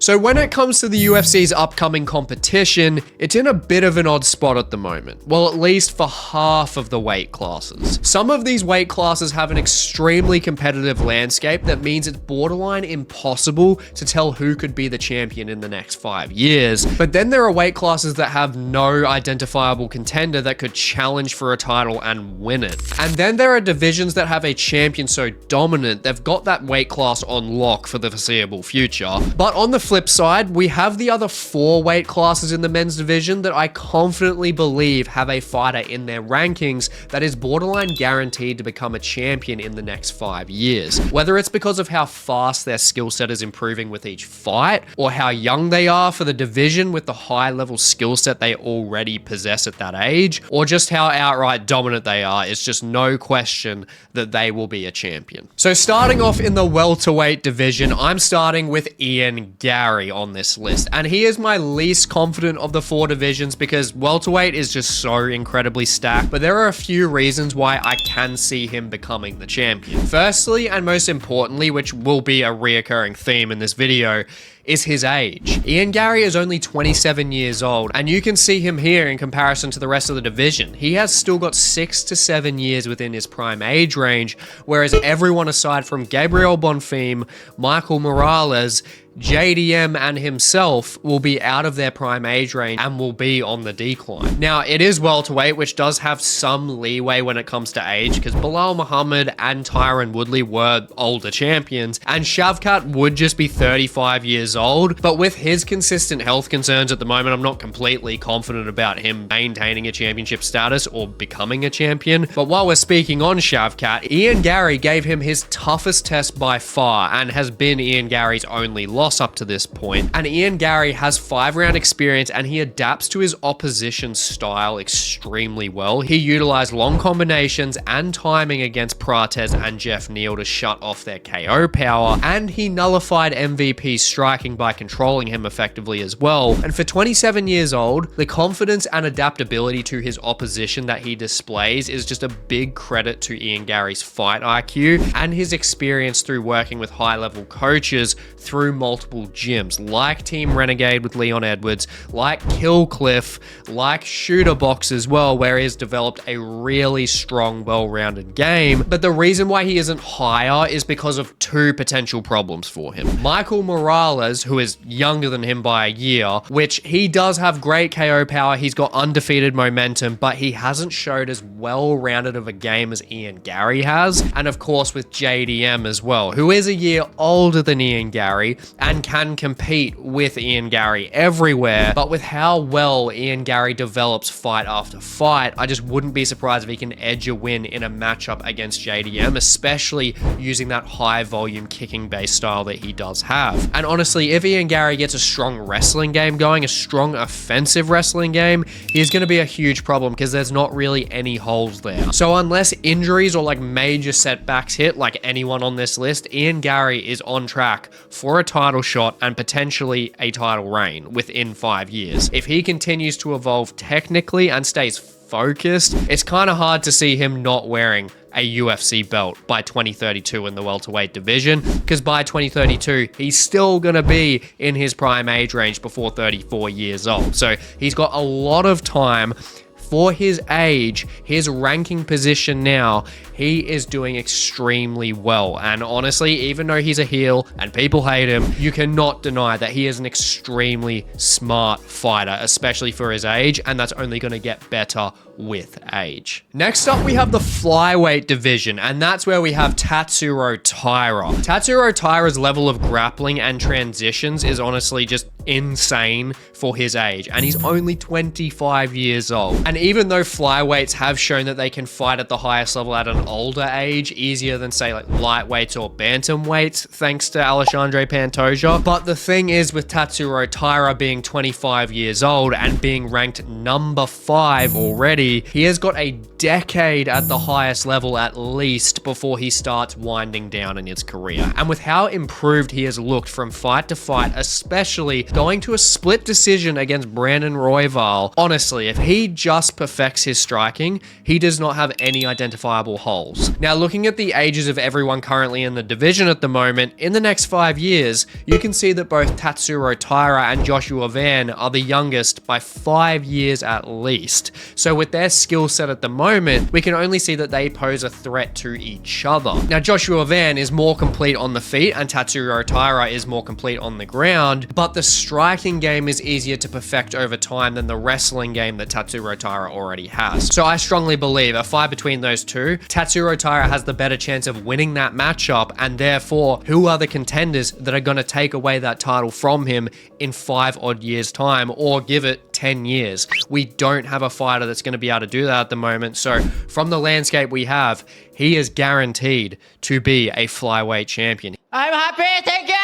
So when it comes to the UFC's upcoming competition, it's in a bit of an odd spot at the moment. Well, at least for half of the weight classes. Some of these weight classes have an extremely competitive landscape that means it's borderline impossible to tell who could be the champion in the next 5 years. But then there are weight classes that have no identifiable contender that could challenge for a title and win it. And then there are divisions that have a champion so dominant they've got that weight class on lock for the foreseeable future. But on the flip side, we have the other 4 weight classes in the men's division that I confidently believe have a fighter in their rankings that is borderline guaranteed to become a champion in the next 5 years. Whether it's because of how fast their skill set is improving with each fight, or how young they are for the division with the high level skill set they already possess at that age, or just how outright dominant they are, it's just no question that they will be a champion. So starting off in the welterweight division, I'm starting with Ian Garry on this list, and he is my least confident of the 4 divisions because welterweight is just so incredibly stacked, but there are a few reasons why I can see him becoming the champion. Firstly, and most importantly, which will be a reoccurring theme in this video, is his age. Ian Garry is only 27 years old, and you can see him here in comparison to the rest of the division. He has still got 6 to 7 years within his prime age range, whereas everyone aside from Gabriel Bonfim, Michael Morales, JDM and himself will be out of their prime age range and will be on the decline. Now, it is welterweight, which does have some leeway when it comes to age, because Bilal Muhammad and Tyron Woodley were older champions, and Shavkat would just be 35 years old, but with his consistent health concerns at the moment, I'm not completely confident about him maintaining a championship status or becoming a champion. But while we're speaking on Shavkat, Ian Garry gave him his toughest test by far and has been Ian Garry's only loss up to this point. And Ian Garry has 5-round experience and he adapts to his opposition's style extremely well. He utilized long combinations and timing against Prates and Jeff Neal to shut off their KO power, and he nullified MVP's striking by controlling him effectively as well. And for 27 years old, the confidence and adaptability to his opposition that he displays is just a big credit to Ian Garry's fight IQ and his experience through working with high-level coaches through multiple gyms, like Team Renegade with Leon Edwards, like Killcliff, like Shooter Box as well, where he has developed a really strong, well-rounded game. But the reason why he isn't higher is because of 2 potential problems for him. Michael Morales, who is younger than him by a year, which he does have great KO power, he's got undefeated momentum, but he hasn't showed as well-rounded of a game as Ian Garry has. And of course with JDM as well, who is a year older than Ian Garry and can compete with Ian Garry everywhere. But with how well Ian Garry develops fight after fight, I just wouldn't be surprised if he can edge a win in a matchup against JDM, especially using that high volume kicking based style that he does have. And honestly, if Ian Garry gets a strong wrestling game going, a strong offensive wrestling game, he's going to be a huge problem because there's not really any holes there. So unless injuries or like major setbacks hit like anyone on this list, Ian Garry is on track for a title shot and potentially a title reign within 5 years. If he continues to evolve technically and stays focused, it's kind of hard to see him not wearing a UFC belt by 2032 in the welterweight division, because by 2032 he's still going to be in his prime age range before 34 years old. So he's got a lot of time. For his age, his ranking position now, he is doing extremely well. And honestly, even though he's a heel and people hate him, you cannot deny that he is an extremely smart fighter, especially for his age, and that's only going to get better with age. Next up, we have the flyweight division, and that's where we have Tatsuro Taira. Tatsuro Taira's level of grappling and transitions is honestly just insane for his age, and he's only 25 years old. And even though flyweights have shown that they can fight at the highest level at an older age, easier than say like lightweights or bantamweights, thanks to Alexandre Pantoja. But the thing is, with Tatsuro Taira being 25 years old and being ranked number 5 already, he has got a decade at the highest level at least before he starts winding down in his career. And with how improved he has looked from fight to fight, especially going to a split decision against Brandon Royval, honestly, if he just perfects his striking, he does not have any identifiable holes. goals. Now, looking at the ages of everyone currently in the division at the moment, in the next 5 years, you can see that both Tatsuro Taira and Joshua Van are the youngest by 5 years at least. So with their skill set at the moment, we can only see that they pose a threat to each other. Now, Joshua Van is more complete on the feet and Tatsuro Taira is more complete on the ground, but the striking game is easier to perfect over time than the wrestling game that Tatsuro Taira already has. So I strongly believe a fight between those two, Tatsuro Taira has the better chance of winning that matchup, and therefore, who are the contenders that are going to take away that title from him in 5 odd years time, or give it 10 years? We don't have a fighter that's going to be able to do that at the moment. So from the landscape we have, he is guaranteed to be a flyweight champion. I'm happy, thank you!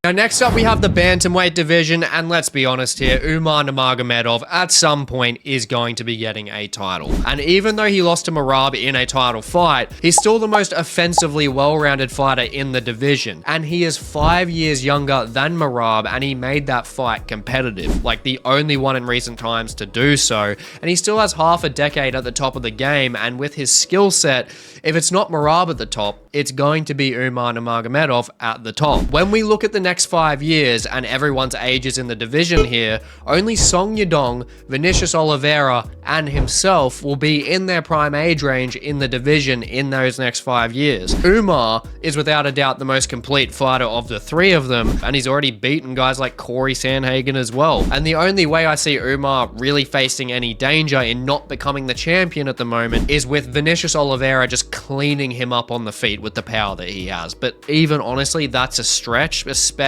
Now, next up, we have the bantamweight division, and let's be honest here, Umar Nurmagomedov at some point is going to be getting a title. And even though he lost to Merab in a title fight, he's still the most offensively well-rounded fighter in the division. And he is 5 years younger than Merab, and he made that fight competitive, like the only one in recent times to do so. And he still has half a decade at the top of the game, and with his skill set, if it's not Merab at the top, it's going to be Umar Nurmagomedov at the top. When we look at the next 5 years and everyone's ages in the division here, only Song Yadong, Vinicius Oliveira, and himself will be in their prime age range in the division in those next 5 years. Umar is without a doubt the most complete fighter of the three of them, and he's already beaten guys like Corey Sandhagen as well. And the only way I see Umar really facing any danger in not becoming the champion at the moment is with Vinicius Oliveira just cleaning him up on the feet with the power that he has. But even honestly, that's a stretch, especially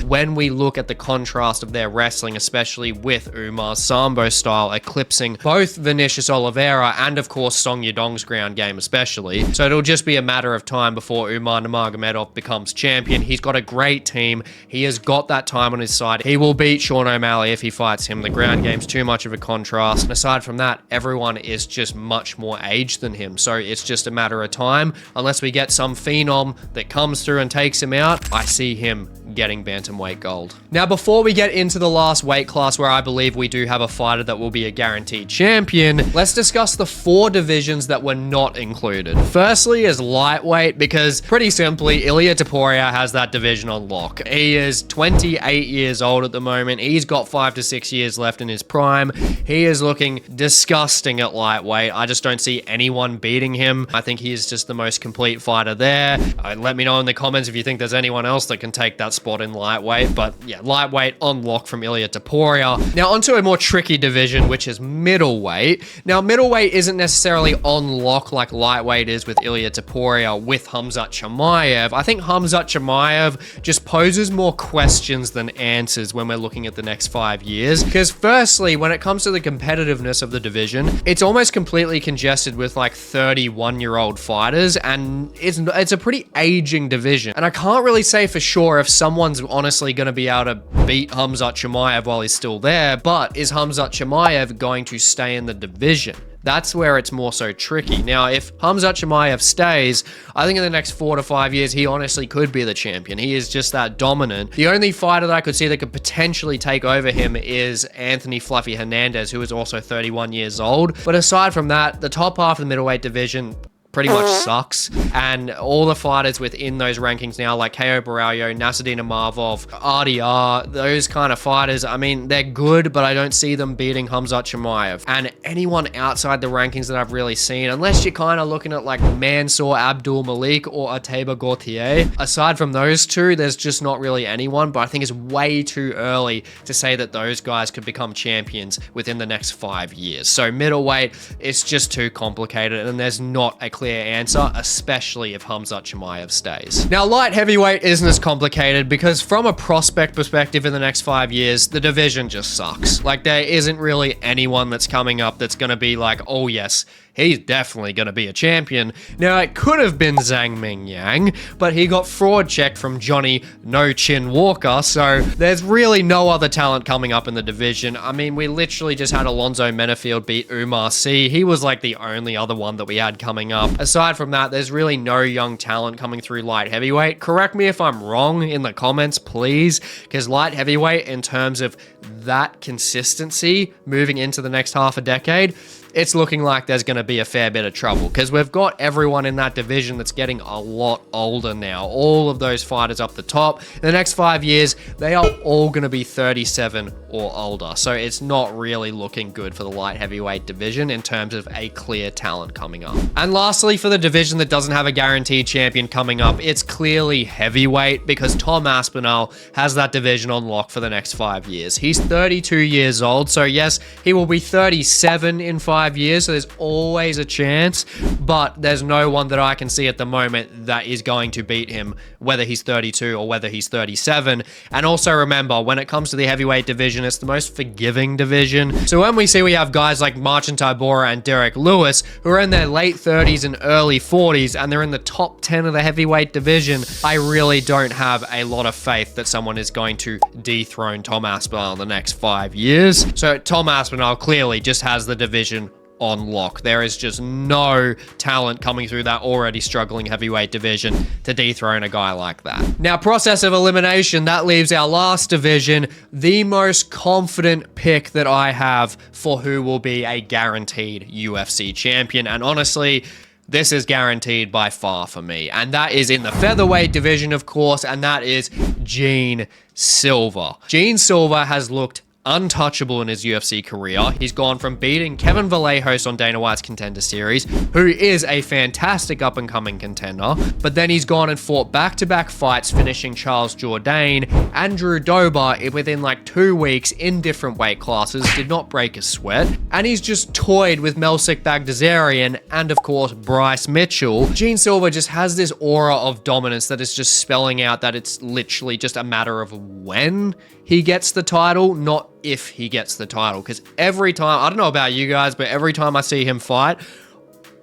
when we look at the contrast of their wrestling, especially with Umar's Sambo style eclipsing both Vinicius Oliveira and of course Song Yadong's ground game especially. So it'll just be a matter of time before Umar Nurmagomedov becomes champion. He's got a great team. He has got that time on his side. He will beat Sean O'Malley if he fights him. The ground game's too much of a contrast. And aside from that, everyone is just much more aged than him. So it's just a matter of time. Unless we get some phenom that comes through and takes him out, I see him getting bantamweight gold. Now, before we get into the last weight class where I believe we do have a fighter that will be a guaranteed champion, let's discuss the 4 divisions that were not included. Firstly is lightweight, because pretty simply, Ilia Topuria has that division on lock. He is 28 years old at the moment. He's got 5 to 6 years left in his prime. He is looking disgusting at lightweight. I just don't see anyone beating him. I think he is just the most complete fighter there. Let me know in the comments if you think there's anyone else that can take that spot in lightweight, but yeah, lightweight on lock from Ilia Topuria. Now onto a more tricky division, which is middleweight. Now middleweight isn't necessarily on lock like lightweight is with Ilia Topuria with Khamzat Chimaev. I think Khamzat Chimaev just poses more questions than answers when we're looking at the next 5 years, because firstly, when it comes to the competitiveness of the division, it's almost completely congested with like 31-year-old fighters, and it's a pretty aging division. And I can't really say for sure if someone's honestly going to be able to beat Khamzat Chimaev while he's still there, but is Khamzat Chimaev going to stay in the division? That's where it's more so tricky. Now, if Khamzat Chimaev stays, I think in the next 4 to 5 years, he honestly could be the champion. He is just that dominant. The only fighter that I could see that could potentially take over him is Anthony Fluffy Hernandez, who is also 31 years old. But aside from that, the top half of the middleweight division pretty much sucks, and all the fighters within those rankings now, like KO Baralho, Nasadina Marvov, RDR, those kind of fighters, I mean, they're good, but I don't see them beating Khamzat Chimaev. And anyone outside the rankings that I've really seen, unless you're kind of looking at like Mansour Abdul Malik or Ateba Gauthier, aside from those two, there's just not really anyone. But I think it's way too early to say that those guys could become champions within the next 5 years. So middleweight, it's just too complicated, and there's not a clear answer, especially if Khamzat Chimaev stays. Now, light heavyweight isn't as complicated, because from a prospect perspective in the next 5 years, the division just sucks. Like, there isn't really anyone that's coming up that's going to be like, oh yes, he's definitely going to be a champion. Now, it could have been Zhang Ming Yang, but he got fraud checked from Johnny No Chin Walker, so there's really no other talent coming up in the division. I mean, we literally just had Alonzo Menafield beat Umar Sy. He was like the only other one that we had coming up. Aside from that, there's really no young talent coming through light heavyweight. Correct me if I'm wrong in the comments, please, because light heavyweight, in terms of that consistency moving into the next half a decade, it's looking like there's going to be a fair bit of trouble because we've got everyone in that division that's getting a lot older now. All of those fighters up the top, in the next 5 years, they are all going to be 37 or older. So it's not really looking good for the light heavyweight division in terms of a clear talent coming up. And lastly, for the division that doesn't have a guaranteed champion coming up, it's clearly heavyweight because Tom Aspinall has that division on lock for the next 5 years. He's 32 years old, so yes, he will be 37 in 5 years, so there's always a chance, but there's no one that I can see at the moment that is going to beat him, whether he's 32 or whether he's 37. And also remember, when it comes to the heavyweight division, it's the most forgiving division. So when we have guys like Marcin Tybura and Derek Lewis, who are in their late 30s and early 40s, and they're in the top 10 of the heavyweight division, I really don't have a lot of faith that someone is going to dethrone Tom Aspinall in the next 5 years. So Tom Aspinall clearly just has the division on lock. There is just no talent coming through that already struggling heavyweight division to dethrone a guy like that. Now, process of elimination, that leaves our last division, the most confident pick that I have for who will be a guaranteed UFC champion. And honestly, this is guaranteed by far for me. And that is in the featherweight division, of course, and that is Gene Silva. Gene Silva has looked untouchable in his UFC career. He's gone from beating Kevin Vallejos on Dana White's Contender Series, who is a fantastic up-and-coming contender, but then he's gone and fought back-to-back fights, finishing Charles Jourdain and Drew Dober within like 2 weeks in different weight classes, did not break a sweat, and he's just toyed with Melsik Baghdasaryan and, of course, Bryce Mitchell. Gene Silva just has this aura of dominance that is just spelling out that it's literally just a matter of when he gets the title, not if he gets the title. Because every time, I don't know about you guys, but every time I see him fight,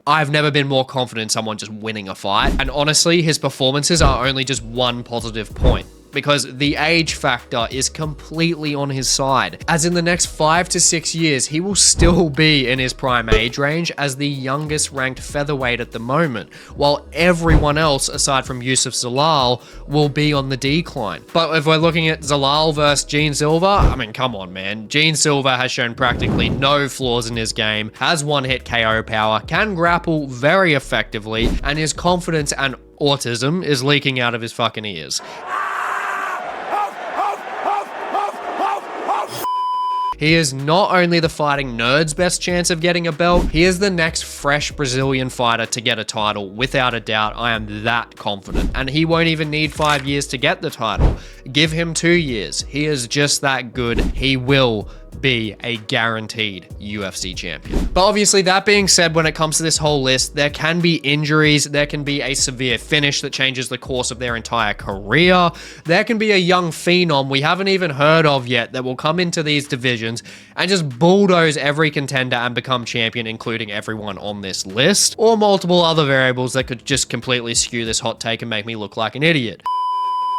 I've never been more confident in someone just winning a fight. And honestly, his performances are only just one positive point, because the age factor is completely on his side. As in the next 5 to 6 years, he will still be in his prime age range as the youngest ranked featherweight at the moment, while everyone else, aside from Yusuf Zalal, will be on the decline. But if we're looking at Zalal versus Gene Silva, I mean, come on, man. Gene Silva has shown practically no flaws in his game, has one-hit KO power, can grapple very effectively, and his confidence and autism is leaking out of his fucking ears. He is not only the fighting nerd's best chance of getting a belt, he is the next fresh Brazilian fighter to get a title, without a doubt. I am that confident. And he won't even need 5 years to get the title. Give him 2 years. He is just that good. He will be a guaranteed UFC champion. But obviously, that being said, when it comes to this whole list, there can be injuries, there can be a severe finish that changes the course of their entire career, there can be a young phenom we haven't even heard of yet that will come into these divisions and just bulldoze every contender and become champion, including everyone on this list, or multiple other variables that could just completely skew this hot take and make me look like an idiot.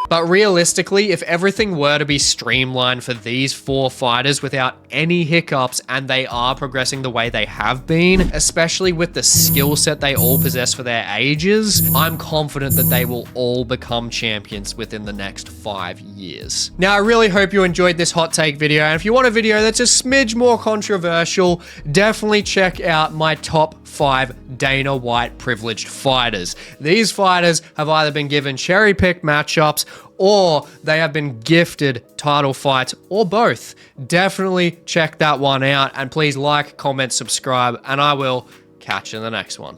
But realistically, if everything were to be streamlined for these 4 fighters without any hiccups, and they are progressing the way they have been, especially with the skill set they all possess for their ages, I'm confident that they will all become champions within the next 5 years. Now, I really hope you enjoyed this hot take video, and if you want a video that's a smidge more controversial, definitely check out my top 5 Dana White privileged fighters. These fighters have either been given cherry-picked matchups, or they have been gifted title fights, or both. Definitely check that one out, and please like, comment, subscribe, and I will catch you in the next one.